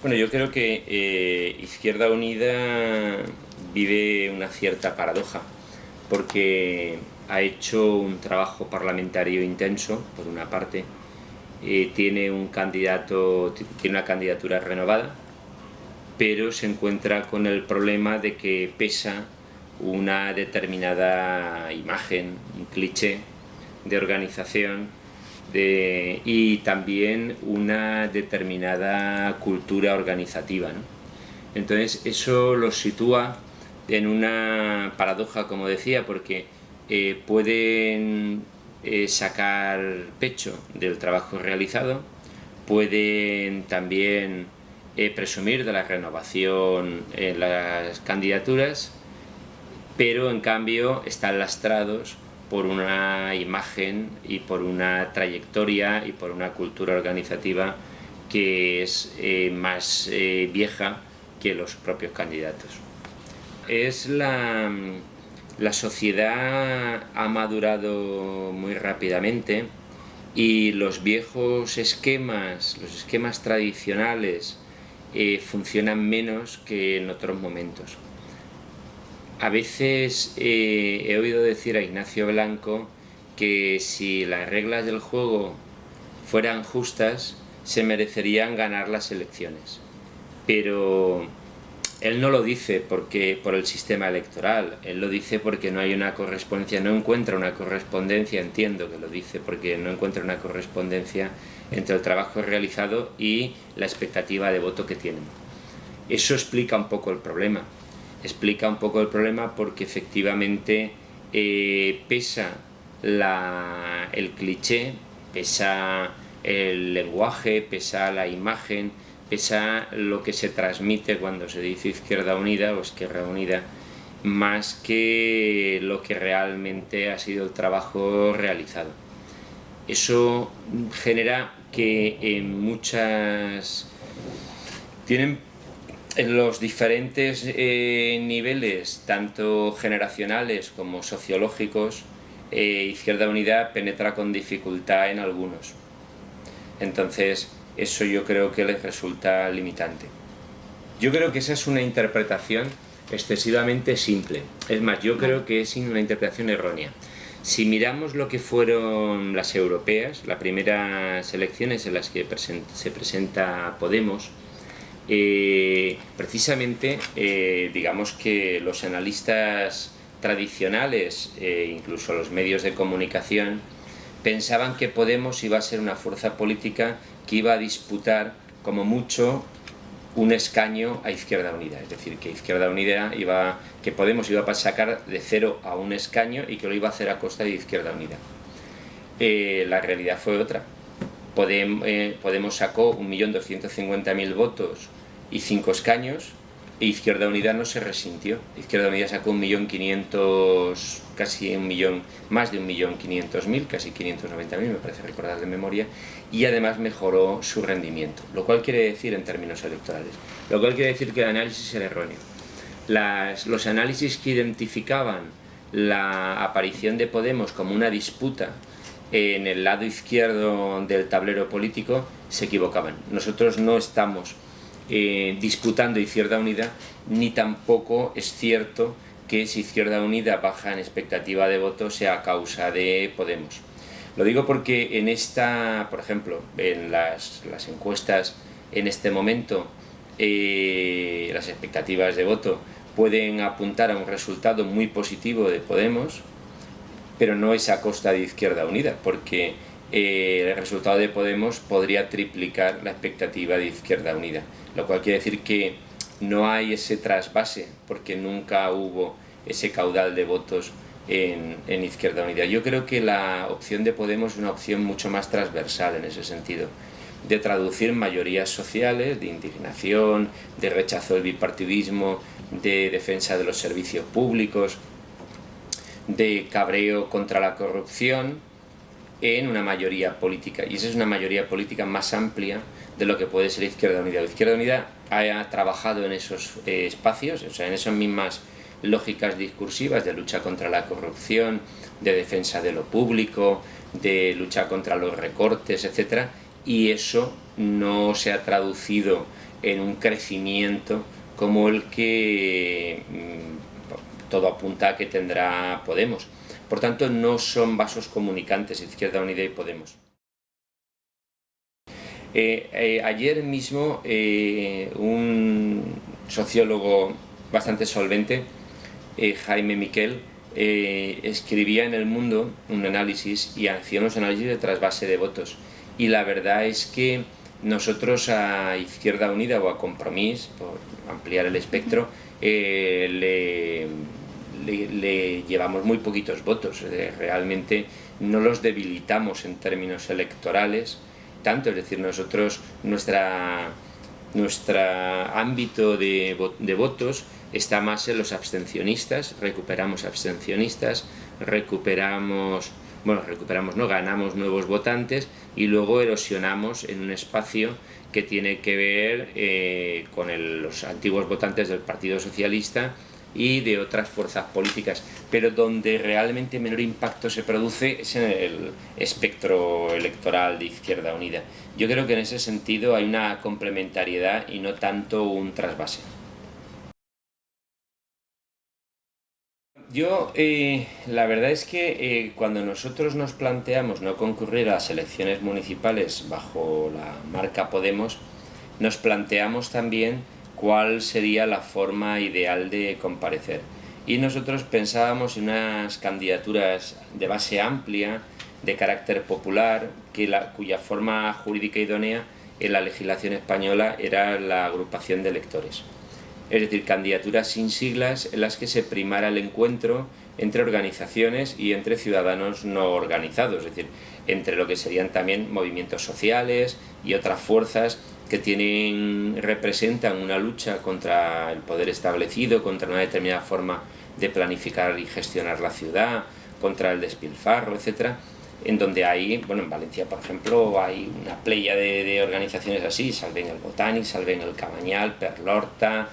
Bueno, yo creo que Izquierda Unida vive una cierta paradoja, porque ha hecho un trabajo parlamentario intenso, por una parte, tiene una candidatura renovada, pero se encuentra con el problema de que pesa una determinada imagen, un cliché de organización y también una determinada cultura organizativa, ¿no? Entonces eso los sitúa en una paradoja, como decía, porque pueden sacar pecho del trabajo realizado, pueden también presumir de la renovación en las candidaturas, pero en cambio están lastrados por una imagen y por una trayectoria y por una cultura organizativa que es más vieja que los propios candidatos. La sociedad ha madurado muy rápidamente y los viejos esquemas, los esquemas tradicionales, funcionan menos que en otros momentos. A veces he oído decir a Ignacio Blanco que si las reglas del juego fueran justas, se merecerían ganar las elecciones. Pero él no lo dice por el sistema electoral, él lo dice porque no hay una correspondencia, no encuentra una correspondencia, entiendo que lo dice porque no encuentra una correspondencia entre el trabajo realizado y la expectativa de voto que tienen. Eso explica un poco el problema. Porque efectivamente pesa el cliché, pesa el lenguaje, pesa la imagen, pesa lo que se transmite cuando se dice Izquierda Unida o Esquerra Unida, más que lo que realmente ha sido el trabajo realizado. Eso genera que en los diferentes niveles, tanto generacionales como sociológicos, Izquierda Unida penetra con dificultad en algunos. Entonces, eso yo creo que les resulta limitante. Yo creo que esa es una interpretación excesivamente simple. Es más, yo creo que es una interpretación errónea. Si miramos lo que fueron las europeas, las primeras elecciones en las que se presenta Podemos, precisamente digamos que los analistas tradicionales, incluso los medios de comunicación, pensaban que Podemos iba a ser una fuerza política que iba a disputar como mucho un escaño a Izquierda Unida, es decir, que que Podemos iba a sacar de 0 a un escaño y que lo iba a hacer a costa de Izquierda Unida. La realidad fue otra. Podemos sacó 1.250.000 votos y 5 escaños, e Izquierda Unida no se resintió. Izquierda Unida sacó 1.500.000, casi más de 1.500.000, casi 590.000, me parece recordar de memoria, y además mejoró su rendimiento. Lo cual quiere decir, en términos electorales, que el análisis era erróneo. Los análisis que identificaban la aparición de Podemos como una disputa en el lado izquierdo del tablero político se equivocaban. Nosotros no estamos disputando Izquierda Unida, ni tampoco es cierto que si Izquierda Unida baja en expectativa de voto sea a causa de Podemos. Lo digo porque por ejemplo, en las encuestas en este momento, las expectativas de voto pueden apuntar a un resultado muy positivo de Podemos, pero no es a costa de Izquierda Unida, porque el resultado de Podemos podría triplicar la expectativa de Izquierda Unida, lo cual quiere decir que no hay ese trasvase, porque nunca hubo ese caudal de votos en Izquierda Unida. Yo creo que la opción de Podemos es una opción mucho más transversal en ese sentido, de traducir mayorías sociales, de indignación, de rechazo del bipartidismo, de defensa de los servicios públicos, de cabreo contra la corrupción, en una mayoría política, y esa es una mayoría política más amplia de lo que puede ser Izquierda Unida. Izquierda Unida ha trabajado en esos espacios, o sea, en esas mismas lógicas discursivas de lucha contra la corrupción, de defensa de lo público, de lucha contra los recortes, etc. Y eso no se ha traducido en un crecimiento como el que todo apunta a que tendrá Podemos. Por tanto, no son vasos comunicantes Izquierda Unida y Podemos. Ayer mismo un sociólogo bastante solvente, Jaime Miquel, escribía en El Mundo un análisis y hacía unos análisis de trasvase de votos. Y la verdad es que nosotros a Izquierda Unida o a Compromís, por ampliar el espectro, le llevamos muy poquitos votos. Realmente no los debilitamos en términos electorales tanto, es decir, nosotros, nuestro ámbito de votos está más en los abstencionistas, recuperamos abstencionistas, ganamos nuevos votantes y luego erosionamos en un espacio que tiene que ver con los antiguos votantes del Partido Socialista y de otras fuerzas políticas, pero donde realmente menor impacto se produce es en el espectro electoral de Izquierda Unida. Yo creo que en ese sentido hay una complementariedad y no tanto un trasvase. Yo, la verdad es que cuando nosotros nos planteamos no concurrir a las elecciones municipales bajo la marca Podemos, nos planteamos también cuál sería la forma ideal de comparecer. Y nosotros pensábamos en unas candidaturas de base amplia, de carácter popular, cuya forma jurídica idónea en la legislación española era la agrupación de electores. Es decir, candidaturas sin siglas en las que se primara el encuentro entre organizaciones y entre ciudadanos no organizados, es decir, entre lo que serían también movimientos sociales y otras fuerzas que representan una lucha contra el poder establecido, contra una determinada forma de planificar y gestionar la ciudad, contra el despilfarro, etc. En donde hay, en Valencia, por ejemplo, hay una playa de organizaciones así, Salven el Botànic, Salven el Cabanyal, Perlorta,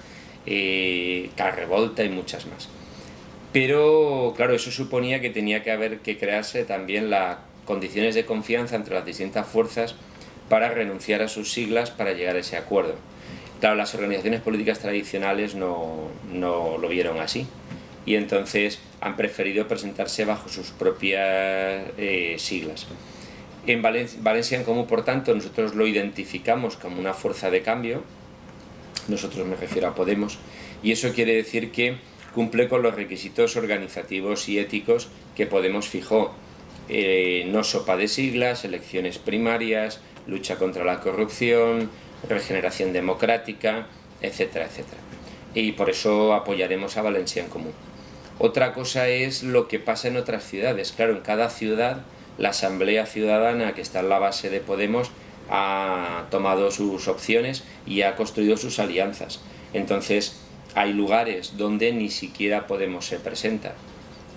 Carrevolta y muchas más. Pero, claro, eso suponía que tenía que crearse también las condiciones de confianza entre las distintas fuerzas para renunciar a sus siglas para llegar a ese acuerdo. Claro, las organizaciones políticas tradicionales no lo vieron así y entonces han preferido presentarse bajo sus propias siglas. En Valencia en Comú, por tanto, nosotros lo identificamos como una fuerza de cambio, nosotros me refiero a Podemos, y eso quiere decir que cumple con los requisitos organizativos y éticos que Podemos fijó. No sopa de siglas, elecciones primarias, lucha contra la corrupción, regeneración democrática, etcétera, etcétera. Y por eso apoyaremos a Valencia en Comú. Otra cosa es lo que pasa en otras ciudades. Claro, en cada ciudad la Asamblea Ciudadana, que está en la base de Podemos, ha tomado sus opciones y ha construido sus alianzas. Entonces, hay lugares donde ni siquiera Podemos se presenta.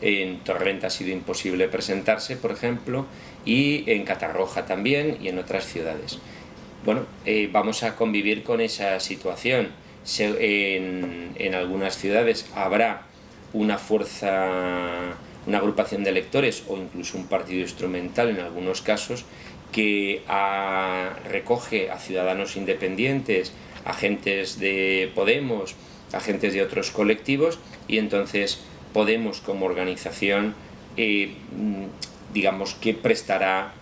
En Torrent ha sido imposible presentarse, por ejemplo, y en Catarroja también, y en otras ciudades. Bueno, vamos a convivir con esa situación. En algunas ciudades habrá una agrupación de electores o incluso un partido instrumental en algunos casos que recoge a ciudadanos independientes, agentes de Podemos, agentes de otros colectivos, y entonces Podemos como organización digamos que prestará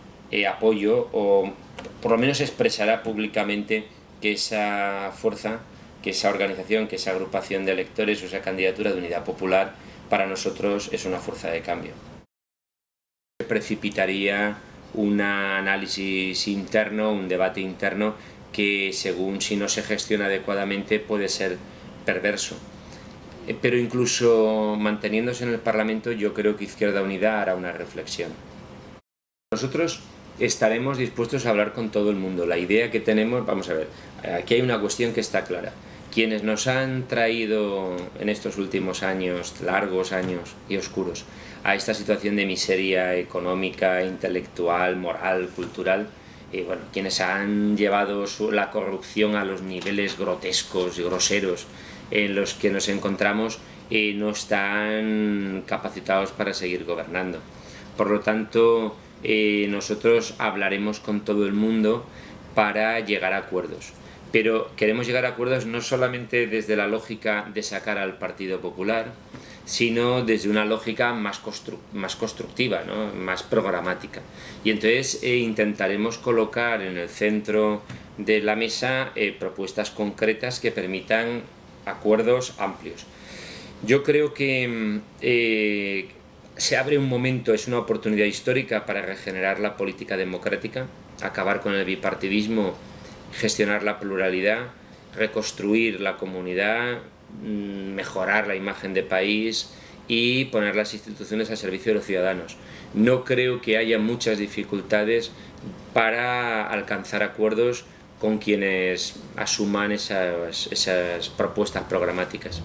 apoyo o por lo menos expresará públicamente que esa fuerza, que esa organización, que esa agrupación de electores o esa candidatura de Unidad Popular para nosotros es una fuerza de cambio. Precipitaría un análisis interno, un debate interno que según si no se gestiona adecuadamente puede ser perverso. Pero incluso manteniéndose en el Parlamento, yo creo que Izquierda Unida hará una reflexión. Nosotros estaremos dispuestos a hablar con todo el mundo. La idea que tenemos, vamos a ver, aquí hay una cuestión que está clara. Quienes nos han traído en estos últimos años, largos años y oscuros, a esta situación de miseria económica, intelectual, moral, cultural, quienes han llevado la corrupción a los niveles grotescos y groseros en los que nos encontramos, no están capacitados para seguir gobernando. Por lo tanto, nosotros hablaremos con todo el mundo para llegar a acuerdos. pero queremos llegar a acuerdos no solamente desde la lógica de sacar al Partido Popular, sino desde una lógica más constructiva, ¿no? Más programática. Y entonces intentaremos colocar en el centro de la mesa propuestas concretas que permitan acuerdos amplios. Yo creo que se abre un momento, es una oportunidad histórica para regenerar la política democrática, acabar con el bipartidismo, gestionar la pluralidad, reconstruir la comunidad, mejorar la imagen de país y poner las instituciones al servicio de los ciudadanos. No creo que haya muchas dificultades para alcanzar acuerdos con quienes asuman esas propuestas programáticas.